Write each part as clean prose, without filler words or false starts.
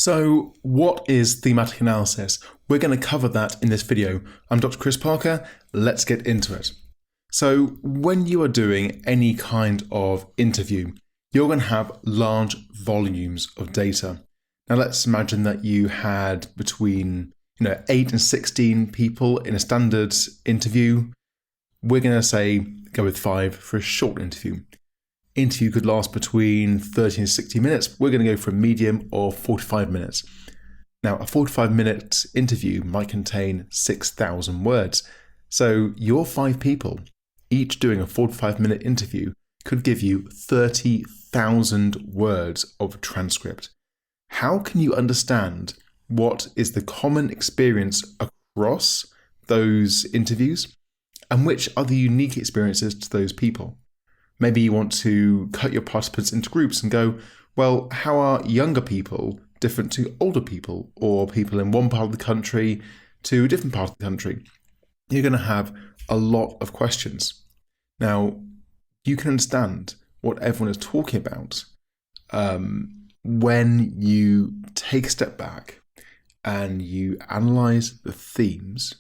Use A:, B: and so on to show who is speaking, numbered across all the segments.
A: So what is thematic analysis? We're going to cover that in this video. I'm Dr. Chris Parker. Let's get into it. So when you are doing any kind of interview, you're going to have large volumes of data. Now let's imagine that you had between 8 and 16 people in a standard interview. We're going to say go with 5 for a short interview. Interview could last between 30 and 60 minutes. We're going to go for a medium or 45 minutes. Now, a 45-minute interview might contain 6,000 words. So your 5 people, each doing a 45-minute interview, could give you 30,000 words of transcript. How can you understand what is the common experience across those interviews and which are the unique experiences to those people? Maybe you want to cut your participants into groups and go, well, how are younger people different to older people or people in one part of the country to a different part of the country? You're going to have a lot of questions. Now, you can understand what everyone is talking about when you take a step back and you analyze the themes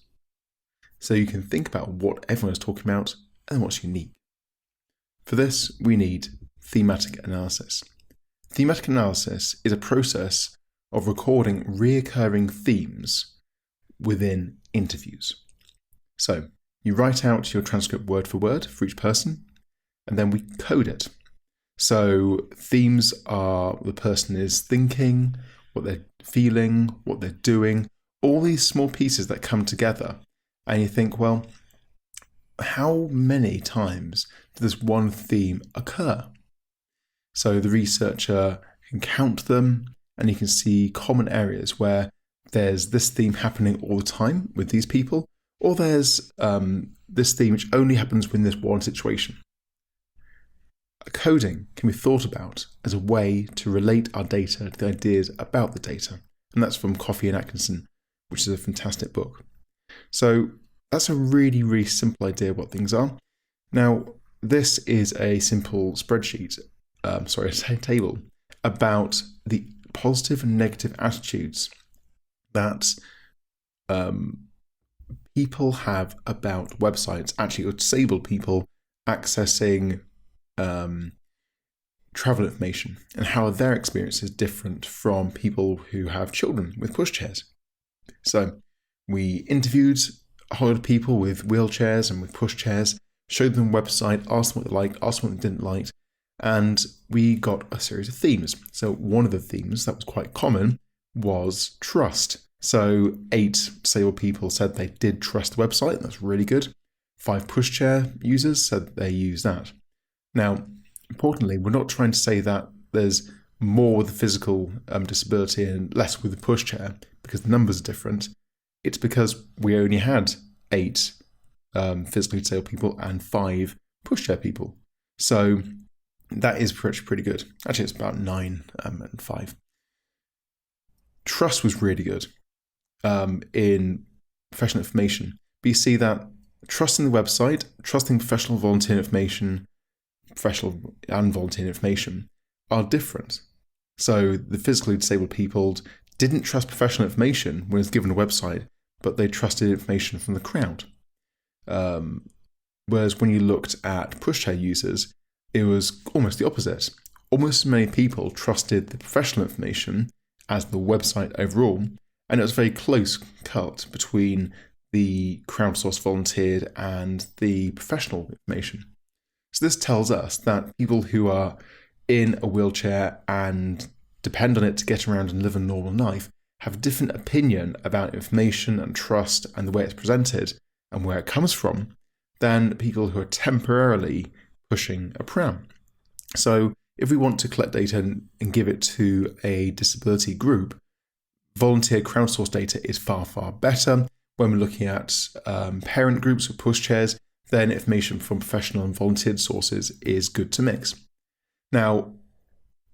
A: so you can think about what everyone is talking about and what's unique. For this, we need thematic analysis. Thematic analysis is a process of recording recurring themes within interviews. So you write out your transcript word for word for each person, and then we code it. So themes are the person is thinking, what they're feeling, what they're doing, all these small pieces that come together. And you think, well, how many times does this one theme occur? So the researcher can count them and you can see common areas where there's this theme happening all the time with these people, or there's this theme which only happens within this one situation. Coding can be thought about as a way to relate our data to the ideas about the data. And that's from Coffey and Atkinson, which is a fantastic book. So that's a really, really simple idea of what things are. Now, this is a simple spreadsheet, a table about the positive and negative attitudes that people have about websites, actually, or disabled people accessing travel information and how their experience is different from people who have children with pushchairs. So we interviewed a whole lot of people with wheelchairs and with pushchairs, showed them the website, asked them what they liked, asked them what they didn't like, and we got a series of themes. So one of the themes that was quite common was trust. So 8 disabled people said they did trust the website, and that's really good. 5 pushchair users said they use that. Now, importantly, we're not trying to say that there's more with the physical disability and less with the pushchair because the numbers are different. It's because we only had 8 physically disabled people and 5 pushchair people. So that is pretty good. Actually, it's about 9 and 5. Trust was really good in professional information. But you see that trusting the website, trusting professional and volunteer information are different. So the physically disabled people didn't trust professional information when it was given a website, but they trusted information from the crowd. Whereas when you looked at pushchair users, it was almost the opposite. Almost as many people trusted the professional information as the website overall, and it was a very close cut between the crowdsourced volunteered and the professional information. So this tells us that people who are in a wheelchair and depend on it to get around and live a normal life have a different opinion about information and trust and the way it's presented and where it comes from than people who are temporarily pushing a pram. So if we want to collect data and give it to a disability group, volunteer crowdsourced data is far, far better. When we're looking at parent groups with pushchairs, then information from professional and volunteered sources is good to mix. Now,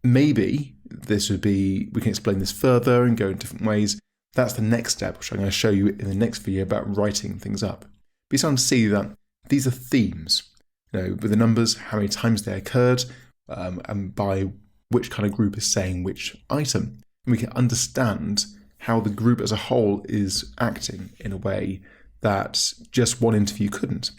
A: maybe we can explain this further and go in different ways. That's the next step, which I'm going to show you in the next video about writing things up. But you're starting to see that these are themes, with the numbers, how many times they occurred, and by which kind of group is saying which item. and we can understand how the group as a whole is acting in a way that just one interview couldn't.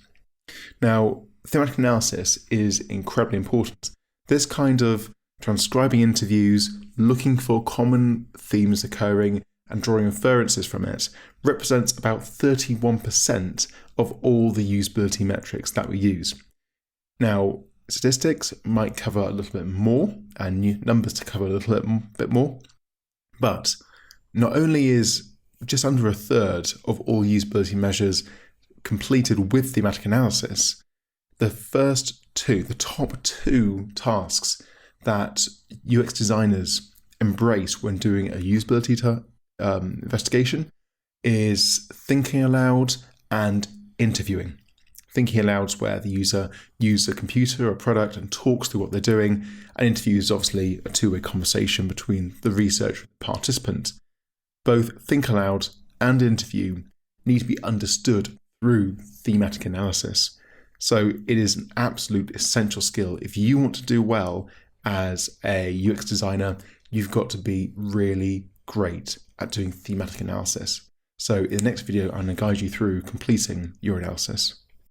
A: Now, thematic analysis is incredibly important. This kind of transcribing interviews, looking for common themes occurring and drawing inferences from it, represents about 31% of all the usability metrics that we use. Now, statistics might cover a little bit more and numbers to cover a little bit more, but not only is just under a third of all usability measures completed with thematic analysis, the top two tasks that UX designers embrace when doing a usability investigation is thinking aloud and interviewing. Thinking aloud is where the user uses a computer or product and talks through what they're doing, and interview is obviously a two-way conversation between the researcher and the participant. Both think aloud and interview need to be understood through thematic analysis. So it is an absolute essential skill. If you want to do well as a UX designer, you've got to be really great at doing thematic analysis. So in the next video, I'm going to guide you through completing your analysis.